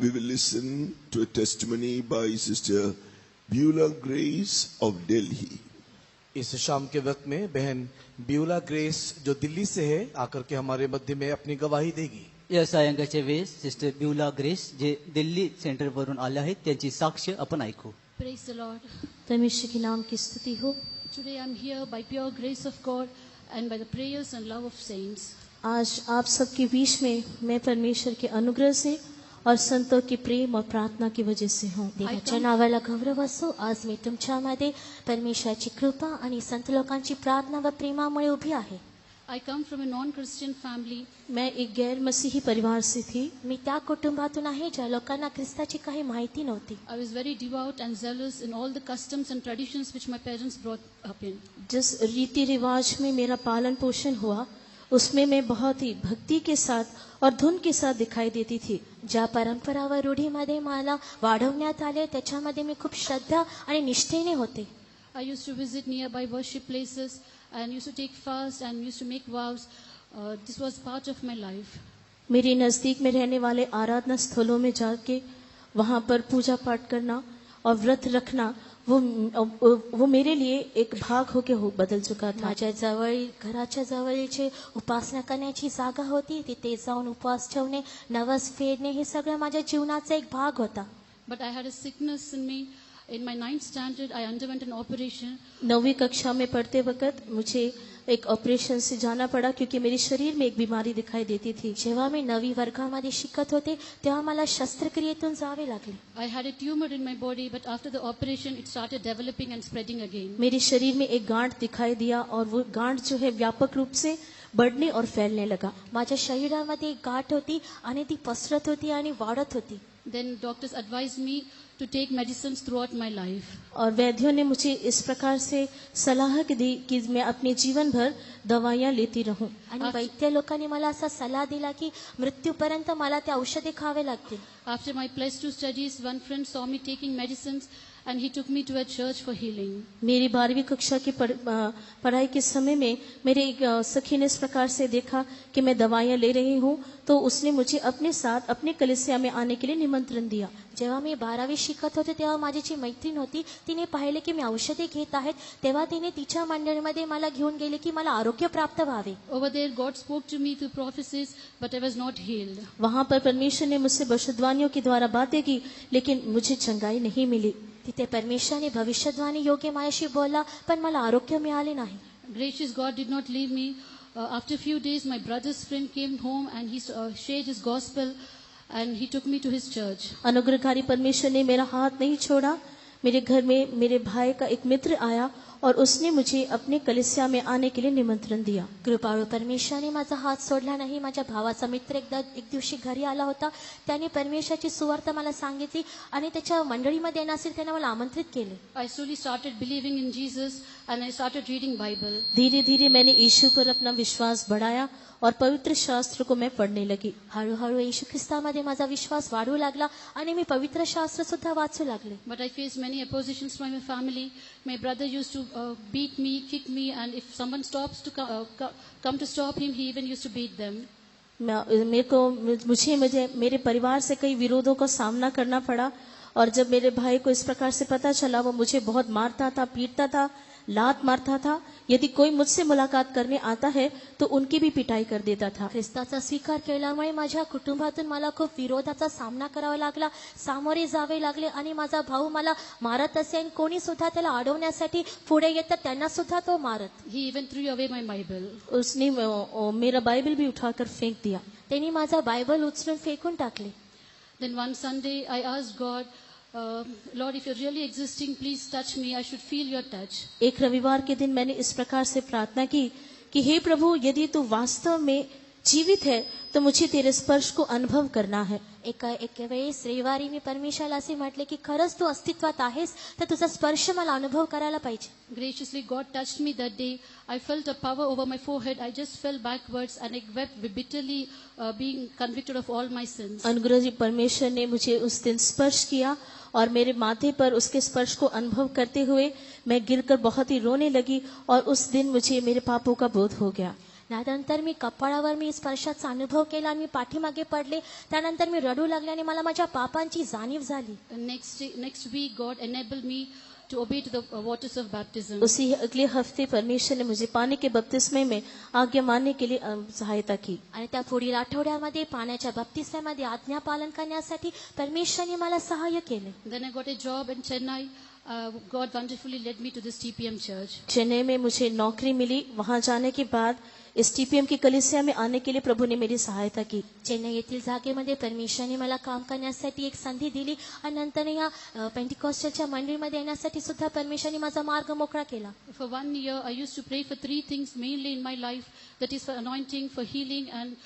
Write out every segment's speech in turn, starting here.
we will listen to a testimony by Sister Beulah Grace of Delhi. इस शाम के वक्त में बहन Beulah grace जो दिल्ली से है आकर के हमारे मध्य में अपनी गवाही देगी. या सायंकाळच्या वेळेस सिस्टर ब्यूला ग्रेस जे दिल्ली सेंटर वरून आले आहेत त्यांची साक्ष आपण ऐकू. Praise the Lord. परमेश्वर के नाम की स्तुति हो. Today I'm here by pure grace of God and by the prayers and love of saints. आज आप सबके बीच में मैं परमेश्वर के अनुग्रह से और संतों के प्रेम और प्रार्थना की वजह से हूँ. देवाच्या नावाला गौरव असो. आज मी तुमच्यामध्ये परमेश्वराची कृपा आणि संत लोकांची प्रार्थना व प्रेमामुळे उभी आहे. I come from a non-Christian family. मैं एक गैर मसीही परिवार से थी. मी त्या कुटुंबातून आहे ज्या लोकांना ख्रिस्ताची काही माहिती नव्हती. I was very devout and zealous in all the customs and traditions which my parents brought up in. जिस रीति रिवाज में मेरा पालन पोषण हुआ उसमें मैं बहुत ही भक्ति के साथ और धुन के साथ दिखाई देती थी. ज्या परंपरा व रूढीमध्ये मला वाढवण्यात आले त्याच्यामध्ये मी खूप श्रद्धा आणि निष्ठेने होते. I used to visit nearby worship places and used to take fast and used to make vows. This was part of my life. मेरे नज़दीक में रहने वाले आराधना स्थलों में जाके वहाँ पर पूजा पाठ करना और व्रत रखना वो मेरे लिए एक भाग होके बदल चुका था. माझ्या जवळ घराच्या जवळचे उपासना करण्याची जागा होती. तिथे जाऊन उपवास ठेवणे नवस फेडणे हे सगळं माझ्या जीवनाचा एक भाग होता. But I had a sickness in me. In my 9th standard, I underwent an operation. 9वीं कक्षा में पढ़ते वक्त मुझे एक ऑपरेशन से जाना पड़ा क्योंकि मेरे शरीर में एक बीमारी दिखाई देती थी. जेव्हा मी 9वी वर्गामध्ये शिकत होते तेव्हा मला शस्त्रक्रियेतून जावे लागले. I had a tumor in my body, but after the operation, it started developing and spreading again. मेरे शरीर में एक गांठ दिखाई दिया और वो गांठ जो है व्यापक रूप से बढ़ने और फैलने लगा. माझ्या शरीरामध्ये एक गाठ होती आणि ती पसरत होती आणि वाढत होती. Then doctors advised me to take medicines throughout my life. और वैद्यों ने मुझे इस प्रकार से सलाह दी कि मैं अपने जीवन भर दवाइयाँ लेती रहूं. आणि वैद्य लोकांनी मला असा सल्ला दिला की मृत्यूपर्यंत मला ते औषधे खावे लागतील. After my +2 studies, one friend saw me taking medicines and he took me to a church for healing. मेरी 12वीं कक्षा की पढ़ाई के समय में मेरे एक सखी ने इस प्रकार से देखा कि मैं दवाइयाँ ले रही हूँ तो उसने मुझे अपने साथ अपने कलीसिया में आने के लिए निमंत्रण दिया. जेव्हा मी 12वी शिकत होते तेव्हा माझी जी मैत्रीण होती तिने पाहिले की मी औषधे घेत आहेत तेव्हा तिने तिच्या मंडळीमध्ये मला घेऊन गेले की मला आरोग्य प्राप्त व्हावे. Over there God spoke to me through prophecies, but I was not healed. वहाँ पर परमेश्वर ने मुझसे भविष्यवाणियों के द्वारा बातें की लेकिन मुझे चंगाई नहीं मिली. तिथे परमेश्वराने भविष्यवाणी योग्य माझ्याशी बोलला पण मला आरोग्य मिळाले नाही. Gracious God did not leave me. After a few days, my brother's friend came home and he shared his gospel and he took me to his church. अनुग्रहकारी परमेश्वर ने मेरा हाथ नहीं छोड़ा. मेरे घर में मेरे भाई का एक मित्र आया और उसने मुझे अपने कलीसिया में आने के लिए निमंत्रण दिया. कृपाळू परमेश्वराने माझा हात सोडला नाही. माझ्या भावाचा मित्र एक दिवशी घरी आला होता. त्याने परमेश्वराची सुवार्ता मला सांगितली आणि त्याच्या मंडळीमध्ये येण्यासाठी त्याने मला आमंत्रित केले. I slowly started believing in Jesus and I started reading Bible. धीरे धीरे मैंने यीशु पर अपना विश्वास बढ़ाया और पवित्र शास्त्र को मैं पढ़ने लगी. हळूहळू येशू ख्रिस्तामध्ये माझा विश्वास वाढू लागला आणि मी पवित्र शास्त्र सुद्धा वाचू लागले. But I faced many oppositions from my family. My brother used to beat me, kick me, and if someone stops to come to stop him, he even used to beat them. मुझे मेरे परिवार से कई विरोधों का सामना करना पड़ा और जब मेरे भाई को इस प्रकार से पता चला वो मुझे बहुत मारता था, पीटता था, लात मारता था. यदि कोई मुझसे मुलाकात करने आता है तो उनकी भी पिटाई कर देता था. ख्रिस्ताचा स्वीकार केल्यामुळे माझ्या कुटुंबातून मला खूप विरोधाचा सामना करावा लागला, सामोरे जावे लागले आणि माझा भाऊ मला मारत असे आणि कोणी सुद्धा त्याला अडवण्यासाठी पुढे येतात त्यांना सुद्धा तो मारत. He even threw away my Bible. उसने मेरा बाइबल भी उठाकर फेंक दिया. त्यांनी माझा बायबल उचलून फेकून टाकले. Then one Sunday I asked God, Lord, if you're really existing, please touch me. I should feel your touch. एक रविवार के दिन मैंने इस प्रकार से प्रार्थना की कि हे प्रभु यदि तू वास्तव में जीवित है तो मुझे तेरे स्पर्श को अनुभव करना है. एक वेळेस रविवारी मी परमेश्वराला असे म्हटले की खरंच तू अस्तित्वात आहेस तर तुझा स्पर्श मला अनुभव करायला पाहिजे. Graciously God touched me that day. I felt a power over my forehead. I just fell backwards and I wept bitterly, being convicted of all my sins. अनुग्रही परमेश्वर ने मुझे उस दिन स्पर्श किया और मेरे माथे पर उसके स्पर्श को अनुभव करते हुए मैं गिरकर बहुत ही रोने लगी और उस दिन मुझे मेरे पापों का बोध हो गया. त्यानंतर मी कपाळावर मी स्पर्शाचा अनुभव केला आणि मी पाठीमागे पडले. त्यानंतर मी रडू लागले आणि मला माझ्या पापांची जाणीव झाली. Next week, God enabled me to obey to the waters of baptism. उसी अगले हफ्ते परमेश्वर ने मुझे पानी के बपतिस्मे में आज्ञा मानने के लिए सहायता की. आणि त्या पुढील आठवड्यामध्ये पाण्याच्या बपतिस्म्यामध्ये आज्ञा पालन करण्यासाठी परमेश्वराने मला सहाय्य केले. Then I got a job in Chennai. God wonderfully led me to this TPM church. Chennai में मुझे नौकरी मिली. वहां जाने के बाद इस टीपीएम की कलीसिया में आने के लिए प्रभु ने मेरी सहायता की. चेन्नई येथील जागेमध्ये परमेश्वराने मला काम करण्यासाठी एक संधी दिली आणि नंतर या पेंटिकॉस्टलच्या मंडळीमध्ये येण्यासाठी सुद्धा परमेश्वराने माझा मार्ग मोकळा केला. For 1 year, I used to pray for 3 things mainly in my life. That is for anointing, for healing, and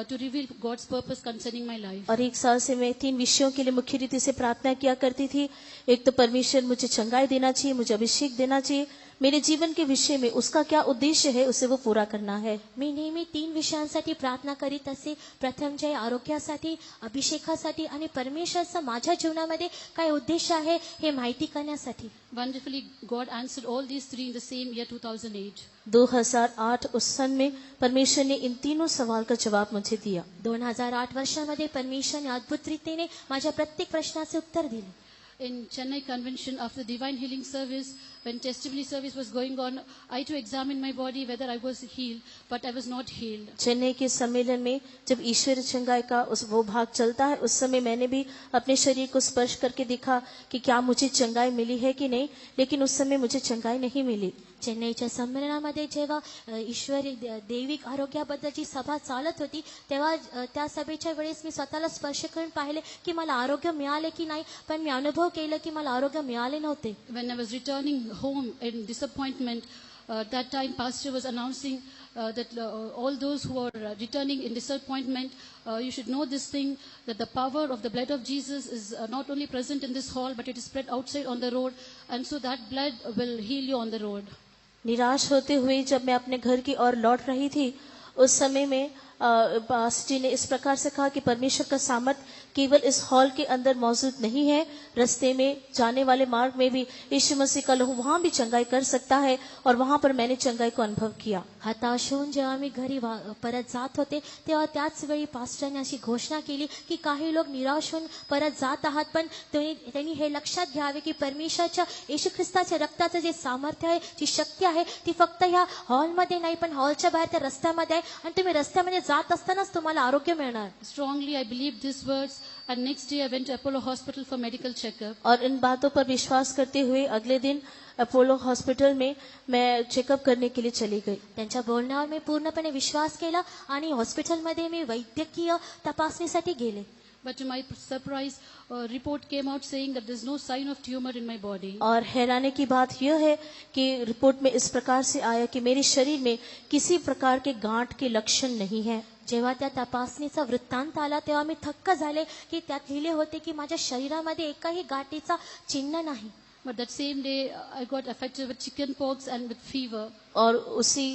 to reveal God's purpose concerning my life. और 1 साल से मैं 3 विषयों के लिए मुख्य रीति से प्रार्थना किया करती थी. एक तो परमेश्वर मुझे चंगाई देना चाहिए, मुझे अभिषेक देना चाहिए. मेरे जीवन के विषय में उसका क्या उद्देश्य है उसे वो पूरा करना है. मी नेहमी 3 विषयांसाठी प्रार्थना करीत असे. प्रथम जे आरोग्यासाठी, अभिषेकासाठी आणि परमेश्वराचा माझ्या जीवनामध्ये काय उद्देश आहे हे माहिती करण्यासाठी. Wonderfully, God answered all these 3 in the same year 2008. 2008 उस सन में परमेश्वर ने इन तीनों सवाल का जवाब मुझे दिया. 2008 वर्षामध्ये परमेश्वराने अद्भुत रीतीने माझ्या प्रत्येक प्रश्नाचे उत्तर दिले. In Chennai Convention, after the divine healing service, when testimony service was going on, I too examined my body whether I was healed, but I was not healed. Chennai के सम्मेलन में जब ईश्वर चंगाई का वो भाग चलता है उस समय मैंने भी अपने शरीर को स्पर्श करके देखा कि क्या मुझे चंगाई मिली है कि नहीं, लेकिन उस समय मुझे चंगाई नहीं मिली. चेन्नईच्या संमेलनामध्ये जेव्हा ईश्वरी दैविक आरोग्याबद्दलची सभा चालत होती तेव्हा त्या सभेच्या वेळेस मी स्वतःला स्पर्श करून पाहिले की मला आरोग्य मिळाले की नाही, पण मी अनुभव केला की मला आरोग्य मिळाले नव्हते. When I was returning home in disappointment, that time pastor was announcing that all those who are returning in disappointment, you should know this thing, that the power of the blood of Jesus is not only present in this hall, but it is spread outside on the road, and so that blood will heal you on the road. निराश होते हुए जब मैं अपने घर की or लौट रही थी उस समय में पास्टर जी ने इस प्रकार से कहा कि परमेश्वर का सामर्थ केवल इस हॉल के अंदर मौजूद नहीं है, रास्ते में जाने वाले मार्ग में भी यीशु मसीह का लहू वहां भी चंगाई कर सकता है. और वहां पर मैंने चंगाई को अनुभव किया. हताश होऊन जेव्हा मी घरी परत जात होते तेव्हा त्याच वेळी पास्टरने अशी घोषणा केली की काही लोक निराश होऊन परत जात आहात, पण त्यांनी हे लक्षात घ्यावे की परमेश्वराच्या येशू ख्रिस्ताच्या रक्ताचं जे सामर्थ्य आहे, जी शक्ती आहे ती फक्त ह्या हॉलमध्ये नाही पण हॉलच्या बाहेर त्या रस्त्यामध्ये आहे आणि तुम्ही रस्त्यामध्ये जात असतानाच तुम्हाला आरोग्य मिळणार. Strongly I believed these words, and next day I went to Apollo Hospital for medical checkup. और इन बातों पर विश्वास करते हुए अगले दिन अपोलो हॉस्पिटल में मैं चेकअप करने के लिए चली गई. त्यांच्या बोलण्यावर मी पूर्णपणे विश्वास केला आणि हॉस्पिटलमध्ये मी वैद्यकीय तपासणीसाठी गेले. But to my surprise, a report came out saying that there's no sign of tumor in my body. और हैरानी की बात यह है कि रिपोर्ट में इस प्रकार से आया कि मेरे शरीर में किसी प्रकार के गांठ के लक्षण नहीं है. जेव्हा त्या तपासणीचा वृत्तांत आला तेव्हा मी थक्क झाले की त्यात लिहिले होते की माझ्या शरीरामध्ये एकाही गाठीचा चिन्ह नाही. But that same day, I got affected with chicken pox and with fever. और उसी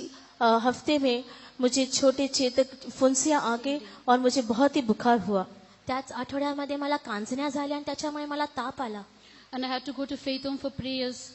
हफ्ते में मुझे छोटे चेतक फुंसियां आ गए और मुझे बहुत ही बुखार हुआ. त्याच आठवड्यामध्ये मला कांजण्या झाल्या आणि त्याच्यामुळे मला ताप आला. And I had to go to Faith Home for prayers.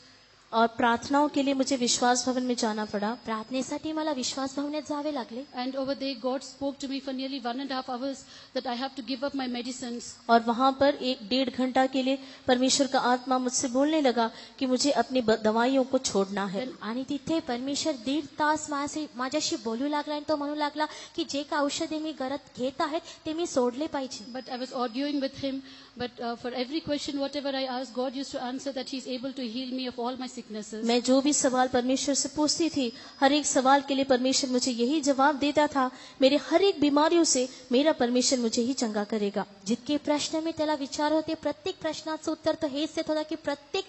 और प्रार्थनाओं के लिए मुझे विश्वास भवन में जाना पड़ा. प्रार्थनेसाठी मला विश्वास भवनात जावे लागले. And over there, God spoke to me for nearly 1.5 hours that I have to give up my medicines. और वहां पर 1-1.5 घंटा के लिए परमेश्वर का आत्मा मुझसे बोलने लगा कि मुझे अपनी दवाइयों को छोड़ना है. आणि तिथे परमेश्वर 1.5 तास माझ्याशी बोलू लागला आणि तो म्हणू लागला की जे काही औषधे मी घेत आहेत ते मी सोडले पाहिजे. But I was arguing with him. But for every question, whatever I asked, God used to answer that He is able to heal me of all my sicknesses. मैं जो भी सवाल परमेश्वर से पूछती थी हर एक सवाल के लिए परमेश्वर मुझे यही जवाब देता था, मेरे हर एक बीमारियों से मेरा परमेश्वर मुझे ही चंगा करेगा. जितके प्रश्न मी त्याला विचारत होते प्रत्येक प्रश्नाचं उत्तर तो हेच देत होता की प्रत्येक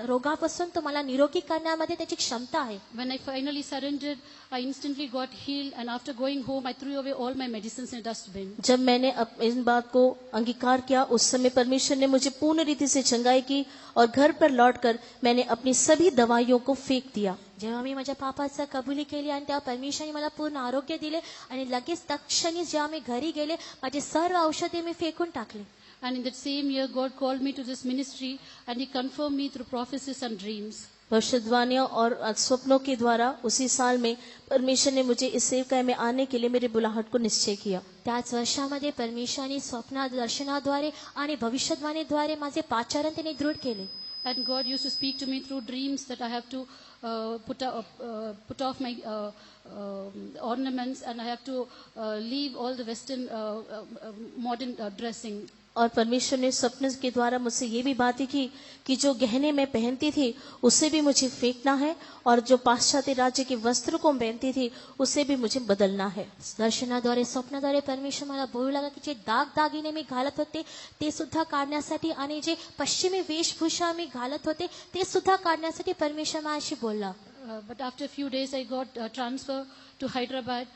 रोगापासून तुम्हाला निरोगी करण्यामध्ये त्याची क्षमता आहे. When I finally surrendered, I instantly got healed, and after going home, I threw away all my medicines in a dustbin. जब मैंने इन बात को अंगीकार किया उस समय परमेश्वर ने मुझे पूर्ण रीति से चंगाई की और घर पर लौटकर मैंने अपनी सभी दवाइयों को फेंक दिया. जेव्हा मी माझ्या पापाचं कबुली केली आणि तेव्हा परमेश्वराने मला पूर्ण आरोग्य दिले आणि लगेच तत्क्षणी जेव्हा मी घरी गेले माझे सर्व औषधे मी फेकून टाकले. And in that same year, God called me to this ministry, and He confirmed me through prophecies and dreams. भविष्यवाणियों और स्वप्नों के द्वारा उसी साल में परमेश्वर ने मुझे इस सेवकाई में आने के लिए मेरे बुलाहट को निश्चय किया. त्याच वर्षामध्ये परमेश्वराने स्वप्ना दर्शनाद्वारे आणि भविष्यवाणीद्वारे माझे पाचारण त्यांनी दृढ केले. And God used to speak to me through dreams that I have to put off my ornaments, and I have to leave all the Western modern dressing. और परमेश्वर ने स्वप्न के द्वारा मुझसे ये भी बातें की कि जो गहने मैं पहनती थी उसे भी मुझे फेंकना है और जो पाश्चात्य राज्य के वस्त्र को पहनती थी उसे भी मुझे बदलना है. दर्शनाद्वारे स्वप्नाद्वारे परमेश्वर मला बोलू लागला की जे दागदागिने मी घालत होते ते सुद्धा काढण्यासाठी आणि जे पश्चिमी वेशभूषा मी घालत होते ते सुद्धा काढण्यासाठी परमेश्वर माझ्याशी बोलला. But after a few days I got transfer to Hyderabad.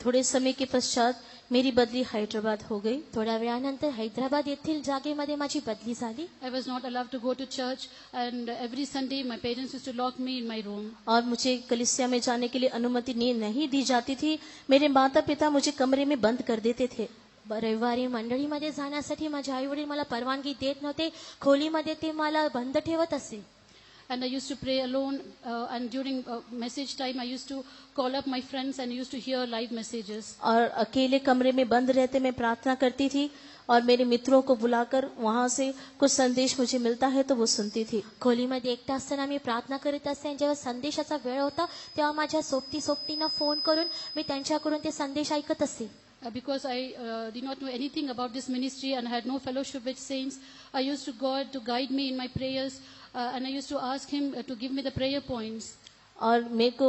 थोड़े समय के पश्चात मेरी बदली हैदराबाद हो गई. थोड्या वेळानंतर हैदराबाद येथील जागेमध्ये माझी बदली झाली. I was not allowed to go to church, and every Sunday my parents used to lock me in my room. और मुझे कलीसिया में जाने के लिए अनुमति नहीं दी जाती थी. मेरे माता पिता मुझे कमरे में बंद कर देते थे. रविवारी मंडळीमध्ये जाण्यासाठी माझे आई वडील मला परवानगी देत नव्हते. खोलीमध्ये ते मला बंद ठेवत असे. And I used to pray alone, and during message time I used to call up my friends and used to hear live messages. और अकेले कमरे में बंद रहते मैं प्रार्थना करती थी और मेरे मित्रों को बुलाकर वहां से कुछ संदेश मुझे मिलता है तो वो सुनती थी. खोलीमध्ये एकटा असताना मी प्रार्थना करीत असते. जेव्हा संदेशाचा वेळ होता तेव्हा माझ्या सोबतींना फोन करून मी त्यांच्याकडून ते संदेश ऐकत असे. Because I did not know anything about this ministry and I had no fellowship with saints, I used to God to guide me in my prayers, and I used to ask him to give me the prayer points. और मेरे को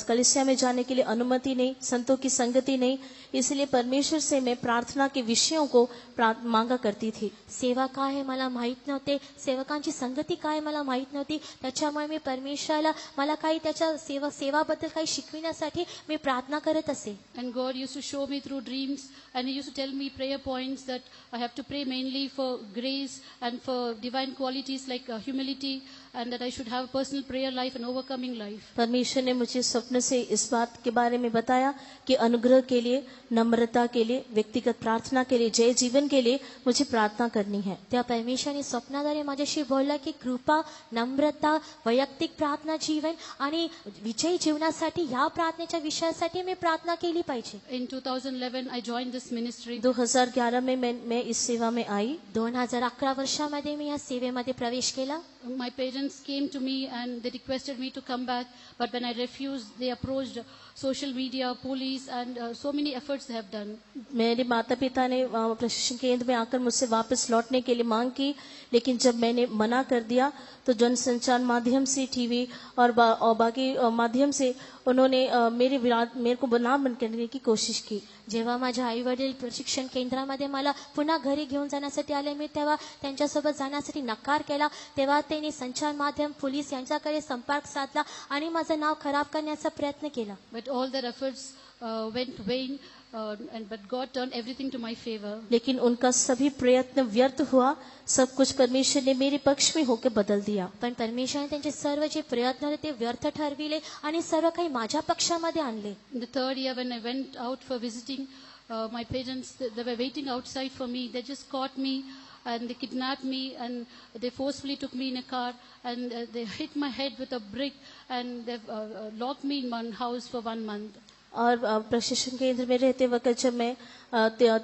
कलीसिया में जाने के लिए अनुमति नहीं, संतों की संगति नहीं, इसलिए परमेश्वर से मैं प्रार्थना के विषयों को मांगा करती थी. सेवा काय आहे मला माहित नव्हते. सेवकांची संगती काय मला माहित नव्हती. त्याच्यामुळे मी परमेश्वराला मला काही त्याच्या सेवाबद्दल काही शिकविण्यासाठी मी प्रार्थना करत असे. And God used to show me through dreams, and he used to tell me prayer points that I have to pray mainly for grace and for divine qualities like humility, and that I should have a personal prayer life and overcoming life. परमेश्वर ने मुझे स्वप्न से इस बात के बारे में बताया कि अनुग्रह के लिए, नम्रता के लिए, व्यक्तिगत प्रार्थना के लिए, जय जीवन के लिए मुझे प्रार्थना करनी है. त्या परमेश्वराने स्वप्नाद्वारे माझ्याशी बोलला की कृपा, नम्रता, वैयक्तिक प्रार्थना जीवन आणि विजयी जीवनासाठी या प्रार्थनेच्या विषयासाठी मी प्रार्थना केली पाहिजे. In 2011 I joined this ministry. 2011 में मैं इस सेवा में आई. 2011 वर्षामध्ये मी या सेवेमध्ये प्रवेश केला. My parents came to me and they requested me to come back, but when I refused, they approached social media, police, and so many efforts they have done. मेरे माता पिता ने प्रशिक्षण केंद्र में आकर मुझसे वापस लौटने के लिए मांग की, लेकिन जब मैंने मना कर दिया तो जनसंचार माध्यम से, टीवी और बाकी माध्यम से उन्होंने मेरे को बदनाम करने की कोशिश की. जेव्हा माझे आई वडील प्रशिक्षण केंद्रामध्ये मला पुन्हा घरी घेऊन जाण्यासाठी आले, मी तेव्हा त्यांच्यासोबत जाण्यासाठी नकार केला. तेव्हा त्यांनी संचार माध्यम, पोलीस यांच्याकडे संपर्क साधला आणि माझं नाव खराब करण्याचा प्रयत्न केला. But all their efforts went vain, but God turned everything to my favor. लेकिन उनका सभी प्रयत्न व्यर्थ हुआ. सब कुछ परमेश्वर ने मेरे पक्ष में होकर बदल दिया. पण परमेश्वराने त्यांचे सर्व जे प्रयत्न होते ते व्यर्थ ठरविले आणि सर्व काही माझ्या पक्षामध्ये आणले. In the third year when I went out for visiting, my parents, they were waiting outside for me. They just caught me and they kidnapped me and they forcefully took me in a car and they hit my head with a brick and they locked me in one house for 1 month. और प्रशिक्षण केंद्र में रहते वक्त जब मैं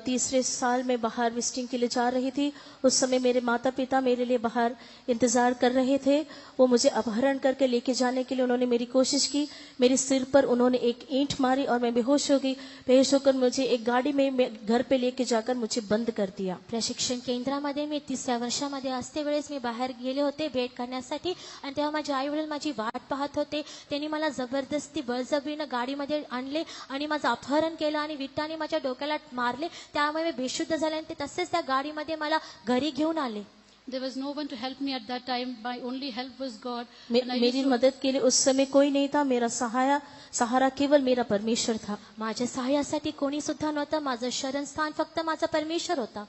तीसरे साल में बाहर विजिटिंग के लिए जा रही थी, उस समय मेरे माता पिता मेरे लिए बाहर इंतजार कर रहे थे. वो मुझे अपहरण करके लेके जाने के लिए उन्होंने मेरी कोशिश की. मेरे सिर पर उन्होंने एक ईंट मारी और मैं बेहोश हो गई. बेहोश होकर मुझे एक गाड़ी में घर पे लेके जाकर मुझे बंद कर दिया. प्रशिक्षण केंद्रामध्ये मी 3ऱ्या वर्षामध्ये असते वेळेस मी बाहेर गेले होते भेट करण्यासाठी आणि तेव्हा माझे आई वडील माझी वाट पाहत होते. त्यांनी मला जबरदस्ती बळजबरीनं गाडीमध्ये आणले आणि माझं अपहरण केलं आणि विटाने माझ्या डोक्याला मारले. त्यामुळे मी बेशुद्ध झाले आणि ते तसेच त्या गाडीमध्ये मला घरी घेऊन आले. There was no one to help me at that time. My only help was God. मेरी मदद के लिए उस समय कोई नहीं था. मेरा सहारा केवल मेरा परमेश्वर था. माझ्या सहाय्यासाठी कोणी सुद्धा नव्हतं. माझं शरणस्थान फक्त माझा परमेश्वर होता.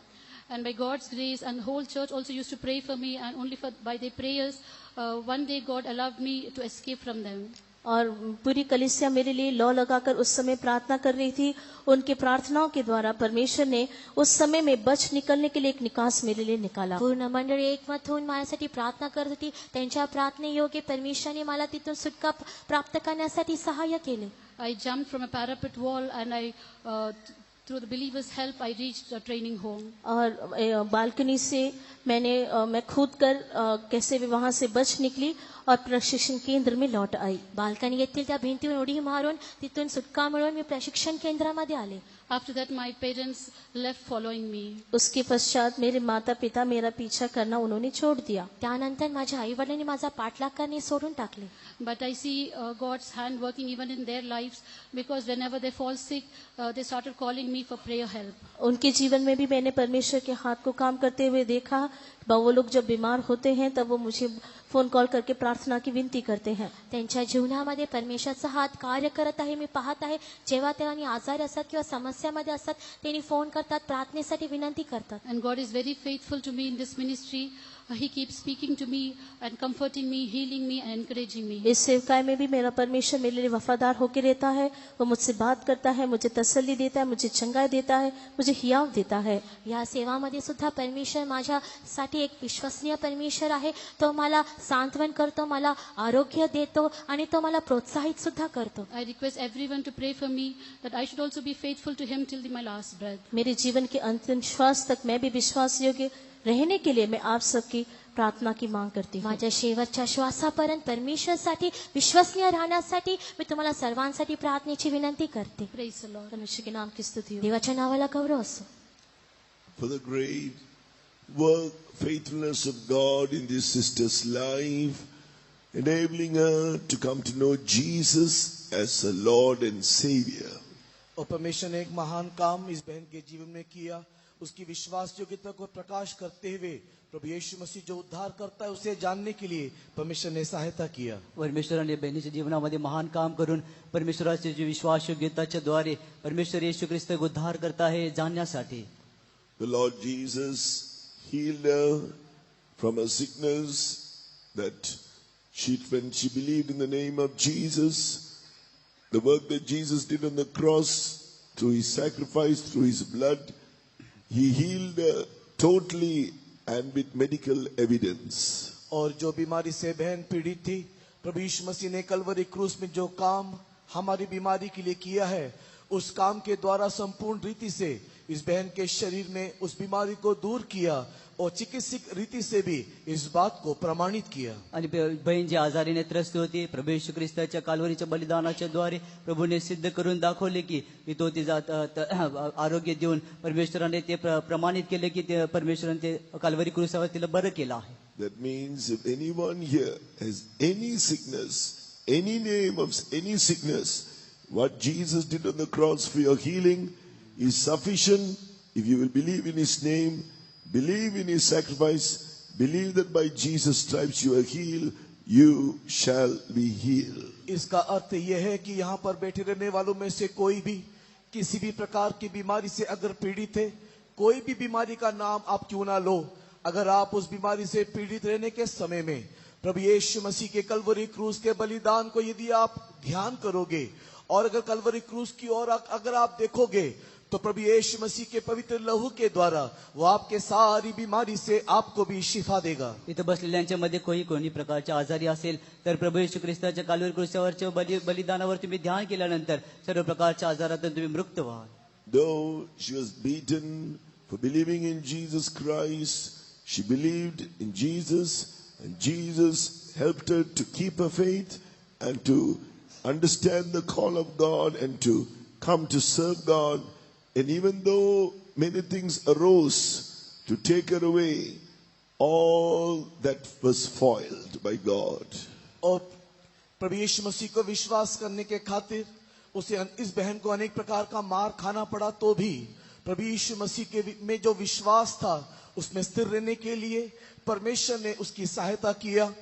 And by God's grace, and the whole church also used to pray for me, and only by their prayers, one day God allowed me to escape from them. और पूरी कलीसिया मेरे लिए लौ लगाकर उस समय प्रार्थना कर रही थी। उनके प्रार्थनाओं के द्वारा परमेश्वर ने उस समय में बच निकलने के लिए एक निकास मेरे लिए निकाला। पूर्ण मंडळी एकमत होऊन माझ्यासाठी प्रार्थना करत होती. त्यांच्या प्रार्थनेयोगे परमेश्वराने मला तिथून सुटका प्राप्त करण्यासाठी सहाय्य केले. I jumped from a parapet wall and through the believers' help, I reached a training home. और बालकनी से मैं कूद कर कैसे भी वहां से बच निकली और प्रशिक्षण केंद्र में लौट आई. बाल्कनी येथील त्या भिंतीवर उडी मारून तिथून सुटका मिळवून मी प्रशिक्षण केंद्रामध्ये आले. After that, my parents left following me. उसके पश्चात मेरे माता पिता मेरा पीछा करना उन्होंने छोड़ दिया. त्यानंतर माझ्या आई वडिलांनी माझा पाठलाग करणे सोडून टाकले. But I see God's hand working even in their lives, because whenever they fall sick, they started calling me for prayer help. उनके जीवन में भी मैंने परमेश्वर के हाथ को काम करते हुए देखा. वो लोग जब बीमार होते हैं तब वो मुझे फोन कॉल करके प्रार्थना की विनती करते हैं. त्यांच्या जीवनामध्ये परमेश्वराचा हात कार्य करत आहे मी पाहत आहे. जेव्हा त्यांनी आजारी असतात किंवा समस्यामध्ये असतात त्यांनी फोन करतात, प्रार्थनेसाठी विनंती करतात. And God is very faithful to me in this ministry. He keeps speaking to me and comforting me, healing me and encouraging me. इस सेवकाई में भी मेरा परमेश्वर मेरे लिए वफादार होकर रहता है. वो मुझसे बात करता है, मुझे तसल्ली देता है, मुझे चंगाई देता है, मुझे हियाव देता है. या सेवामध्ये सुद्धा परमेश्वर माझ्यासाठी एक विश्वसनीय परमेश्वर आहे. तो मला सांत्वन करतो, मला आरोग्य देतो आणि तो मला प्रोत्साहित सुद्धा करतो. I request everyone to pray for me that I should also be faithful to Him till my last breath. मेरे जीवन के अंतिम श्वास तक मैं भी विश्वास योग्य रहने के लिए मैं आप सबकी प्रार्थना की मांग करती हूँ. माझ्या शेवटच्या श्वासापर्यंत परमेश्वरासाठी विश्वसनीय राहण्यासाठी मी तुम्हाला सर्वांसाठी प्रार्थनेची विनंती करते. Praise the Lord. परमेश्वर के नाम की स्तुति हो. देवाच्या नावाला गौरव असो. For the great work, faithfulness of God in this sister's life, enabling her to come to know Jesus as a Lord and Savior. और परमेश्वर ने एक महान काम इस बहन के जीवन में किया. उसकी विश्वास योग्यता को प्रकाश करते हुए प्रभु यीशु मसीह जो उद्धार करता है उसे जानने के लिए परमेश्वर ने सहायता किया. परमेश्वराने बहिणीच्या जीवनामध्ये महान काम करून परमेश्वराचे जे विश्वास योग्यताच्या द्वारे परमेश्वर येशू ख्रिस्त उद्धार करता है जाणण्यासाठी. The Lord Jesus healed her from a sickness that when she believed in the name of Jesus, the work that Jesus did on the cross, through his sacrifice, through his blood, he healed her totally and with medical evidence. और जो बीमारी से बहन पीड़ित थी, प्रभु यीशु मसीह ने कलवरी क्रूस में जो काम हमारी बीमारी के लिए किया है, उस काम के द्वारा संपूर्ण रीति से इस बहन के शरीर में उस बीमारी को दूर किया और चिकित्सक रीति से भी इस बात को प्रमाणित किया. आणि बहीण जी आजारीने त्रस्त होती, प्रभू येशू ख्रिस्ताच्या कालवरीच्या बलिदानाच्या द्वारे प्रभूने सिद्ध करून दाखवले की तो तिचा आरोग्य देऊन परमेश्वराने ते प्रमाणित केले की ते परमेश्वराने ते कालवरी क्रूसावर तिला बरं केलं आहे. That means if anyone here has any sickness, any name of any sickness, what Jesus did on the cross for your healing is sufficient. If you will believe in his name, believe in his sacrifice, believe that by Jesus' stripes you are healed, you shall be healed. इसका अर्थ यह है कि यहाँ पर बैठे रहने वालों में से कोई भी किसी भी प्रकार की बीमारी से अगर पीड़ित है, कोई भी बीमारी का नाम आप क्यों ना लो, अगर आप उस बीमारी से पीड़ित रहने के समय में प्रभु यीशु मसीह के कलवरी क्रूस के बलिदान को यदि आप ध्यान करोगे और अगर कलवरी क्रूस की ओर अगर आप देखोगे तो प्रभु यीशु मसीह के पवित्र लहू के द्वारा वो आपके सारी बीमारी से आपको भी शिफा देगा. इथं बसलेल्यांच्या मध्ये कोणी प्रकारच्या आजारी असेल तर प्रभू येशू ख्रिस्ताच्या कालवरी क्रूसावरच्या बलिदानावर तुम्ही ध्यान केल्यानंतर सर्व प्रकारच्या आजारातून तुम्ही मुक्त व्हाल. Though she was beaten for believing in Jesus Christ, she believed in Jesus, and Jesus helped her to keep her faith and to understand the call of God and to come to serve God. And even though many things arose to take her away, all that was foiled by God. और प्रभु यीशु मसीह को विश्वास करने के खातिर उसे इस बहन को अनेक प्रकार का मार खाना पड़ा, तो भी प्रभु यीशु मसीह के में जो विश्वास था उसमें स्थिर रहने के लिए परमेश्वर ने उसकी सहायता किया.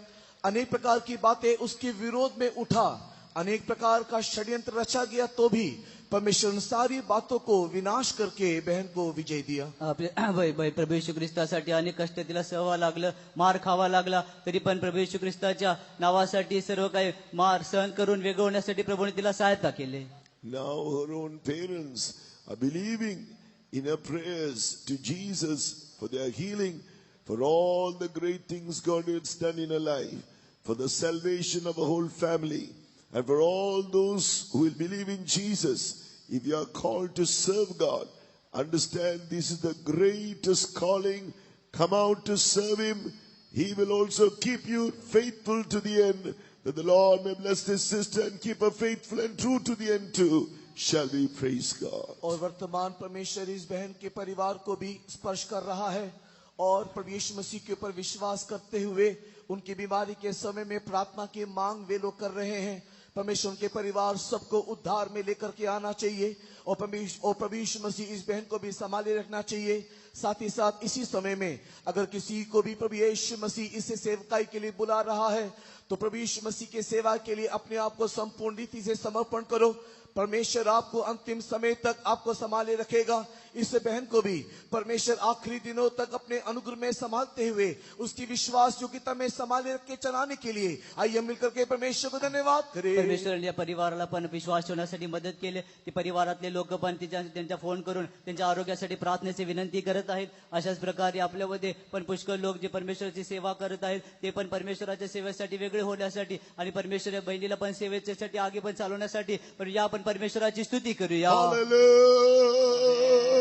अनेक प्रकार की बातें उसके विरोध में उठा, अनेक प्रकार का षड्यंत्र रचा गया, तो भी परमेश्वर उन सारी बातों को विनाश करके बहन को विजय दिया। प्रभू येशू ख्रिस्तासाठी अनेक कष्ट तिला सहवा लागलं, मार खावा लागला, तरी पण प्रभू येशू ख्रिस्ताच्या नावासाठी सर्व काही मार सहन करून वेगवण्यासाठी प्रभूने तिला सहायता केली. Now her own parents are believing in her prayers to Jesus for their healing, for all the great things God has done in her life, for the salvation of a whole family, and for all those who will believe in Jesus. If you are called to serve God, understand this is the greatest calling. Come out to serve Him. He will also keep you faithful to the end. That the Lord may bless this sister and keep her faithful and true to the end too. Shall we praise God? और वर्तमान परमेश्वर इस बहन के परिवार को भी स्पर्श कर रहा है और प्रभु यीशु मसीह के ऊपर विश्वास करते हुए उनकी बीमारी के समय में प्रार्थना की मांग वे लोग कर रहे हैं। परमेश्वर उनके परिवार सबको उद्धार में लेकर के आना चाहिए और प्रभु यीशु मसीह इस बहन को भी संभाले रखना चाहिए। साथ ही साथ इसी समय में अगर किसी को भी प्रभु यीशु मसीह इसे सेवकाई के लिए बुला रहा है तो प्रभु यीशु मसीह के सेवा के लिए अपने आप को संपूर्ण रीति से समर्पण करो। परमेश्वर आपको अंतिम समय तक आपको संभाले रखेगा। इस बहन को भी परमेश्वर आखिरी दिनों तक अपने अनुग्रह में संभालते हुए उसकी विश्वास योग्यता में संभाले रख के चलाने के लिए आइए मिलकर के परमेश्वर को धन्यवाद करें। परमेश्वराने या परिवाराला पण विश्वास ठेवण्यासाठी मदत केली. ते परिवारातले लोक पण त्यांच्या फोन करून त्यांच्या आरोग्यासाठी प्रार्थनेची विनंती करत आहेत. अशाच प्रकारे आपल्यामध्ये पण पुष्कळ लोक जे परमेश्वराची सेवा करत आहेत ते पण परमेश्वराच्या सेवेसाठी वेगळे होण्यासाठी आणि परमेश्वर बहिणीला पण सेवेसाठी आगे पण चालवण्यासाठी पण या आपण परमेश्वराची स्तुती करूया. Hallelujah.